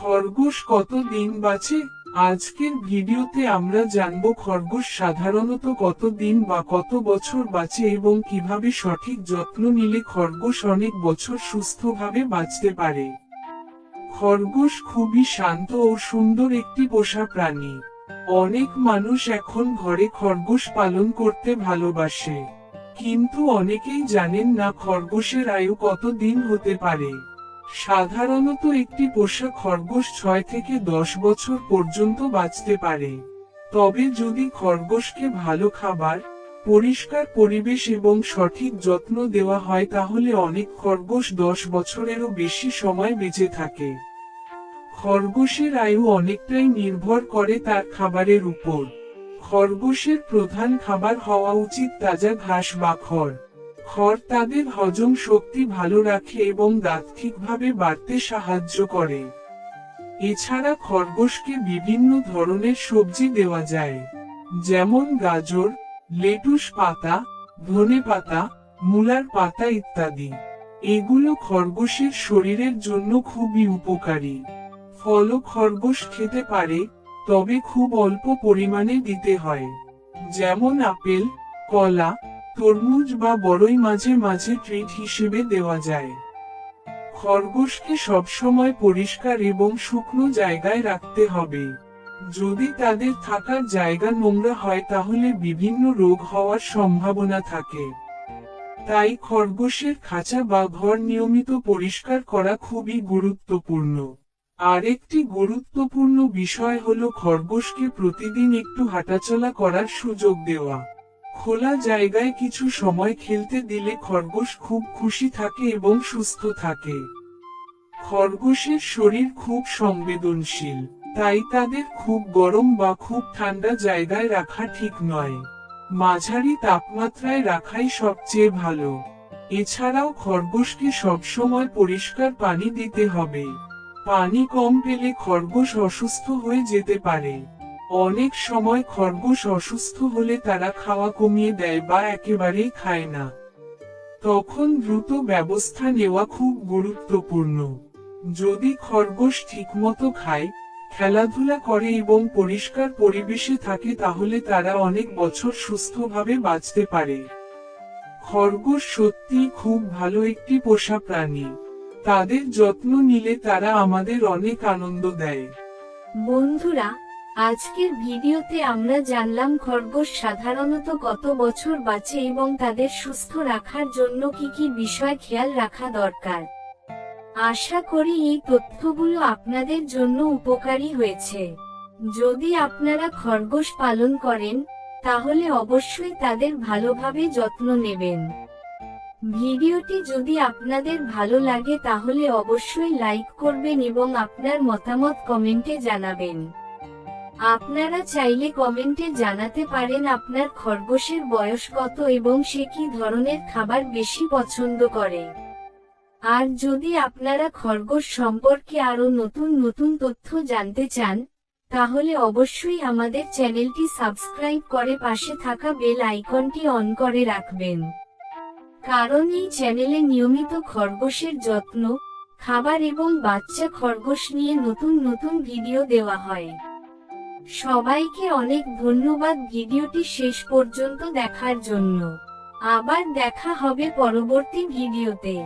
খরগোশ কত দিন বাঁচে? আজকের ভিডিওতে আমরা জানব খরগোশ সাধারণত কত দিন বা কত বছর বাঁচে এবং কিভাবে সঠিক যত্ন নিলে খরগোশ অনেক বছর সুস্থভাবে বাঁচতে পারে। খরগোশ খুবই শান্ত ও সুন্দর একটি পোষা প্রাণী। অনেক মানুষ এখন ঘরে খরগোশ পালন করতে ভালোবাসে, কিন্তু অনেকেই জানেন না খরগোশের আয়ু কত দিন হতে পারে। সাধারণত একটি পোষা খরগোশ 6 থেকে 10 বছর পর্যন্ত বাঁচতে পারে। তবে যদি খরগোশকে ভালো খাবার, পরিষ্কার পরিবেশ এবং সঠিক যত্ন দেওয়া হয় তাহলে অনেক খরগোশ 10 বছরেরও বেশি সময় বেঁচে থাকে। খরগোশের আয়ু অনেকটাই নির্ভর করে তার খাবারের উপর। খরগোশের প্রধান খাবার হওয়া উচিত তাজা ঘাস বা খড়। খড় তাদের হজম শক্তি ভালো রাখে এবং দাঁত ঠিকভাবে বাড়তে সাহায্য করে। এছাড়া খরগোশকে বিভিন্ন ধরনের সবজি দেওয়া যায়, যেমন গাজর, লেটুস পাতা, ধনেপাতা, মূলার পাতা ইত্যাদি। এগুলো খরগোশের শরীরের জন্য খুবই উপকারী। ফলও খরগোশ খেতে পারে, তবে খুব অল্প পরিমাণে দিতে হয়। যেমন আপেল, কলা, তরমুজ বা বড়ই মাঝে মাঝে ট্রিট হিসেবে দেওয়া যায়। খরগোশকে সবসময় পরিষ্কার এবং শুকনো জায়গায় রাখতে হবে। যদি তাদের থাকার জায়গা নোংরা হয় তাহলে বিভিন্ন রোগ হওয়ার সম্ভাবনা থাকে। তাই খরগোশের খাঁচা বা ঘর নিয়মিত পরিষ্কার করা খুবই গুরুত্বপূর্ণ। আরেকটি গুরুত্বপূর্ণ বিষয় হলো খরগোশকে প্রতিদিন একটু হাঁটাচলা করার সুযোগ দেওয়া। খোলা জায়গায় কিছু সময় খেলতে দিলে খরগোশ খুব খুশি থাকে এবং সুস্থ থাকে। খরগোশের শরীর খুব সংবেদনশীল, তাই তাদের খুব গরম বা খুব ঠান্ডা জায়গায় রাখা ঠিক নয়। মাঝারি তাপমাত্রায় রাখাই সবচেয়ে ভালো। এছাড়াও খরগোশকে সবসময় পরিষ্কার পানি দিতে হবে। পানি কম পেলে খরগোশ অসুস্থ হয়ে যেতে পারে। অনেক সময় খরগোশ অসুস্থ হলে তারা খাওয়া কমিয়ে দেয় বা একেবারেই খায় না। তখন দ্রুত ব্যবস্থা নেওয়া খুব গুরুত্বপূর্ণ। যদি খরগোশ ঠিকমতো খায়, খেলাধুলা করে এবং পরিষ্কার পরিবেশে থাকে তাহলে তারা অনেক বছর সুস্থভাবে বাঁচতে পারে। খরগোশ সত্যিই খুব ভালো একটি পোষা প্রাণী। তাদের যত্ন নিলে তারা আমাদের অনেক আনন্দ দেয়। বন্ধুরা, আজকের ভিডিওতে আমরা জানলাম খরগোশ সাধারণত কত বছর বাঁচে এবং তাদের সুস্থ রাখার জন্য কি কি বিষয় খেয়াল রাখা দরকার। আশা করি এই তথ্যগুলো আপনাদের জন্য উপকারী হয়েছে। যদি আপনারা খরগোশ পালন করেন, তাহলে অবশ্যই তাদের ভালোভাবে যত্ন নেবেন। ভিডিওটি যদি আপনাদের ভালো লাগে তাহলে অবশ্যই লাইক করবেন এবং আপনার মতামত কমেন্টে জানাবেন। আপনারা চাইলে কমেন্টে জানাতে পারেন আপনার খরগোশের বয়স কত এবং সে কি ধরনের খাবার বেশি পছন্দ করে। আর যদি আপনারা খরগোশ সম্পর্কে আরো নতুন নতুন তথ্য জানতে চান, তাহলে অবশ্যই আমাদের চ্যানেলটি সাবস্ক্রাইব করে পাশে থাকা বেল আইকনটি অন করে রাখবেন। কারণ এই চ্যানেলে নিয়মিত খরগোশের যত্ন, খাবার এবং বাচ্চা খরগোশ নিয়ে নতুন নতুন ভিডিও দেওয়া হয়। সবাইকে অনেক ধন্যবাদ ভিডিওটি শেষ পর্যন্ত দেখার জন্য। আবার দেখা হবে পরবর্তী ভিডিওতে।